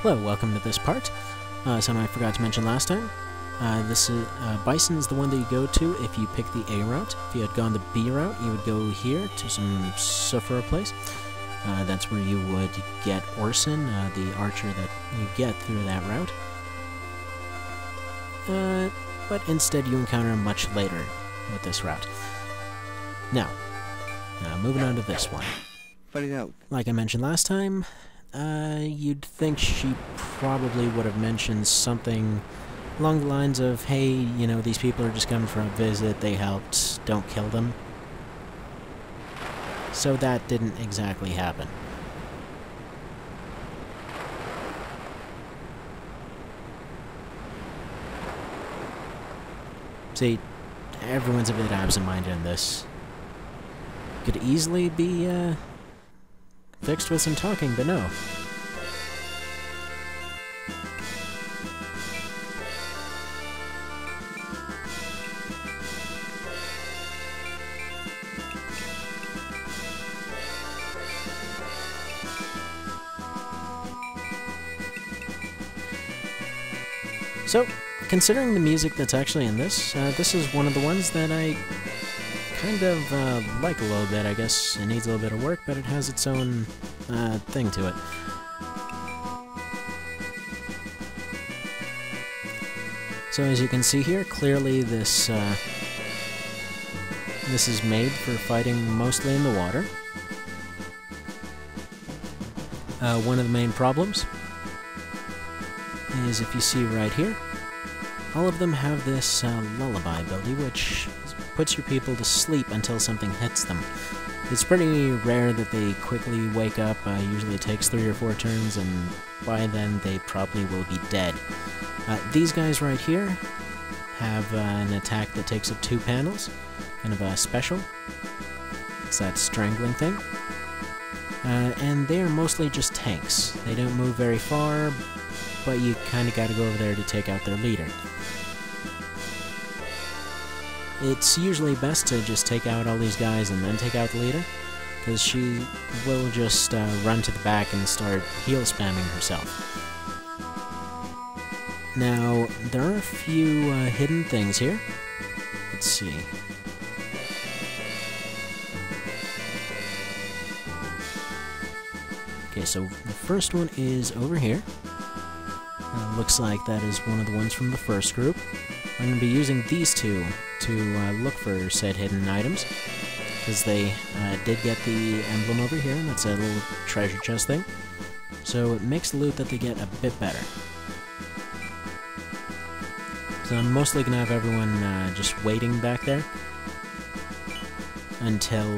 Hello, welcome to this part. Something I forgot to mention last time. This is Bison is the one that you go to if you pick the A route. If you had gone the B route, you would go here to some Sufferer place. That's where you would get Orson, the archer that you get through that route. But instead you encounter him much later with this route. Now, moving on to this one. Like I mentioned last time, you'd think she probably would have mentioned something along the lines of, hey, you know, these people are just coming for a visit, they helped, don't kill them. So that didn't exactly happen. See, everyone's a bit absent-minded in this. Could easily be, fixed with some talking, but no. So, considering the music that's actually in this, this is one of the ones that I kind of like a little bit. I guess it needs a little bit of work, but it has its own thing to it. So as you can see here, clearly this this is made for fighting mostly in the water. One of the main problems is, if you see right here, all of them have this lullaby ability, which puts your people to sleep until something hits them. It's pretty rare that they quickly wake up. Usually it takes 3 or 4 turns, and by then they probably will be dead. These guys right here have an attack that takes up 2 panels, kind of a special. It's that strangling thing. And they are mostly just tanks. They don't move very far, but you kind of got to go over there to take out their leader. It's usually best to just take out all these guys and then take out the leader, because she will just run to the back and start heal spamming herself. Now, there are a few hidden things here. Let's see. Okay, so the first one is over here. Looks like that is one of the ones from the first group. I'm going to be using these two to look for said hidden items, because they did get the emblem over here, and that's a little treasure chest thing. So it makes the loot that they get a bit better. So I'm mostly going to have everyone just waiting back there until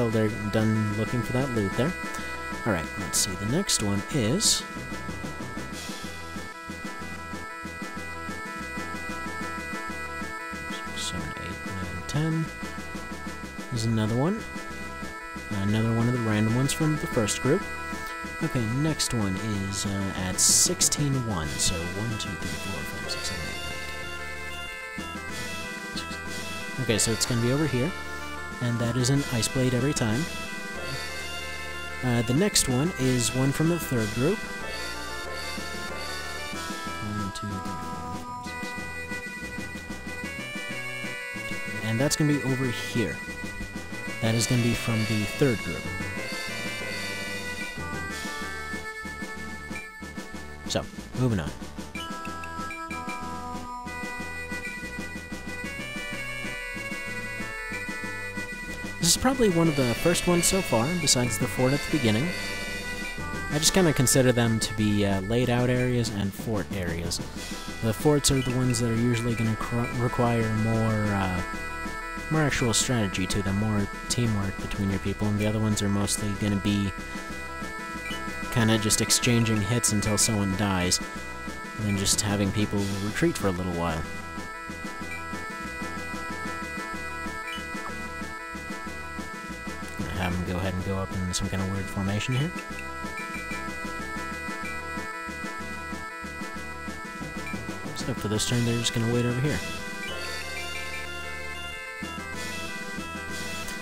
they're done looking for that loot there. Alright, let's see. The next one is 7, 8, 9, 10. There's another one. Another one of the random ones from the first group. Okay, next one is at 16-1. So 1, 2, 3, 4, 5, 6, 7, 8, 9, 10. Okay, so it's going to be over here. And that is an Ice Blade every time. The next one is one from the third group. 1, 2, 3, 4, 5, 6, 7, 8. And that's going to be over here. That is going to be from the third group. So, moving on. This is probably one of the first ones so far, besides the fort at the beginning. I just kind of consider them to be laid out areas and fort areas. The forts are the ones that are usually going to require more actual strategy to them, more teamwork between your people, and the other ones are mostly going to be kind of just exchanging hits until someone dies, and then just having people retreat for a little while. Have them go ahead and go up in some kind of weird formation here. So for this turn, they're just going to wait over here.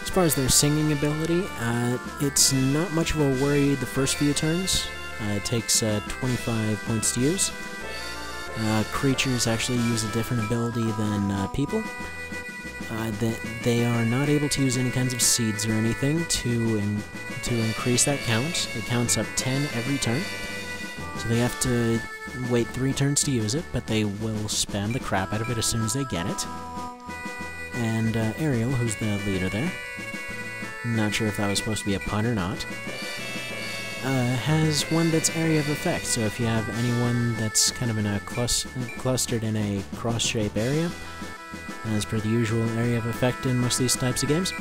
As far as their singing ability, it's not much of a worry the first few turns. It takes 25 points to use. Creatures actually use a different ability than people. They are not able to use any kinds of seeds or anything to increase that count. It counts up 10 every turn. So they have to wait 3 turns to use it, but they will spam the crap out of it as soon as they get it. And Ariel, who's the leader there, not sure if that was supposed to be a pun or not, has one that's area of effect. So if you have anyone that's kind of in a clustered in a cross-shape area, as per the usual area of effect in most of these types of games,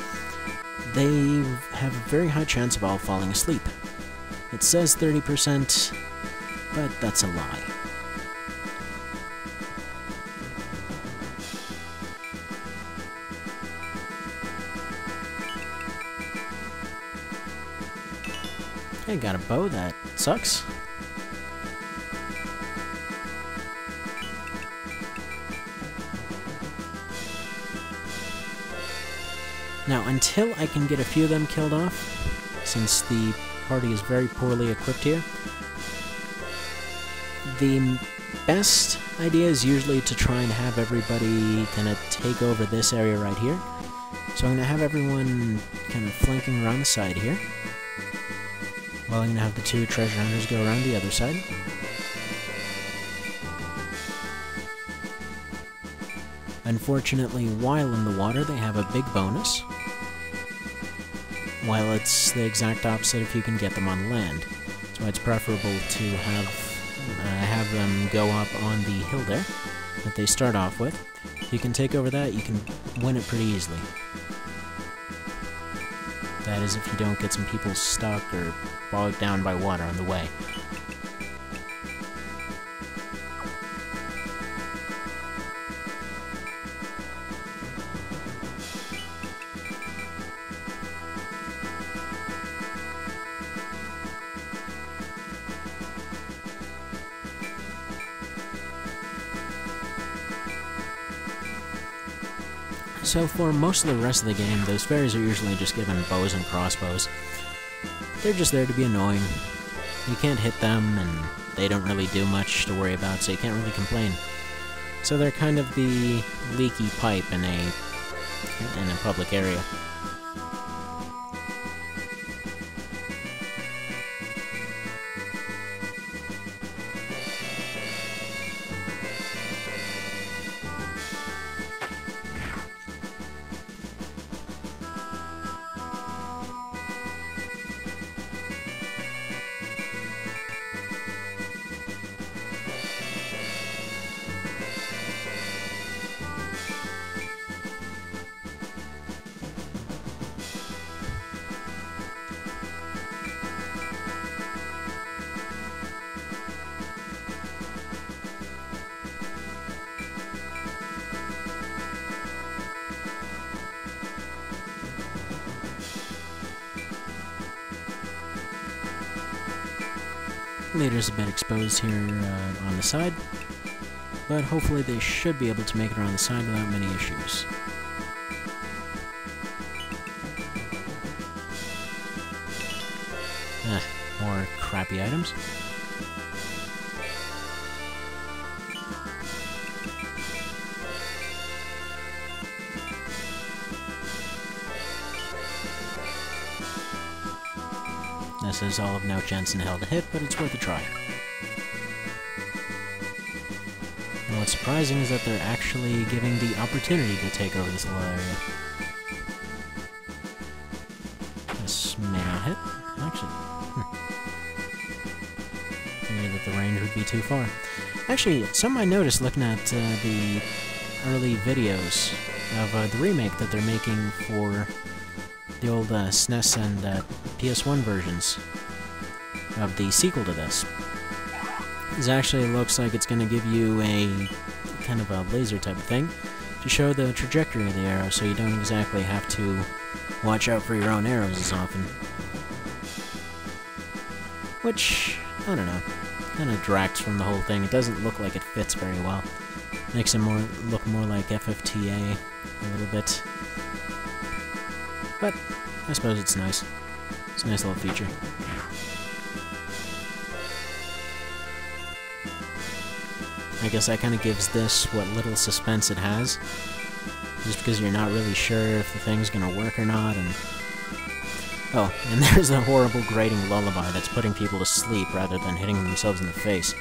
they have a very high chance of all falling asleep. It says 30%, but that's a lie. Okay, got a bow, that sucks. Now, until I can get a few of them killed off, since the party is very poorly equipped here, the best idea is usually to try and have everybody kind of take over this area right here. So I'm going to have everyone kind of flanking around the side here, while I'm going to have the 2 treasure hunters go around the other side. Unfortunately, while in the water, they have a big bonus, while it's the exact opposite if you can get them on land. That's why it's preferable to have them go up on the hill there that they start off with. If you can take over that, you can win it pretty easily. That is, if you don't get some people stuck or bogged down by water on the way. So for most of the rest of the game, those fairies are usually just given bows and crossbows. They're just there to be annoying. You can't hit them, and they don't really do much to worry about, so you can't really complain. So they're kind of the leaky pipe in a public area. Leader's a bit exposed here on the side, but hopefully they should be able to make it around the side without many issues. More crappy items. This is all of no chance in hell to hit, but it's worth a try. And what's surprising is that they're actually giving the opportunity to take over this little area. This may not hit. Actually, figured that the range would be too far. Actually, something I noticed looking at the early videos of the remake that they're making for the old SNES and PS1 versions of the sequel to this. It actually looks like it's going to give you a kind of a laser type of thing to show the trajectory of the arrow, so you don't exactly have to watch out for your own arrows as often. Which, I don't know, kind of detracts from the whole thing. It doesn't look like it fits very well. Makes it look more like FFTA a little bit. But I suppose it's nice. It's a nice little feature. I guess that kind of gives this what little suspense it has. Just because you're not really sure if the thing's gonna work or not, and... Oh, and there's a horrible grating lullaby that's putting people to sleep rather than hitting themselves in the face.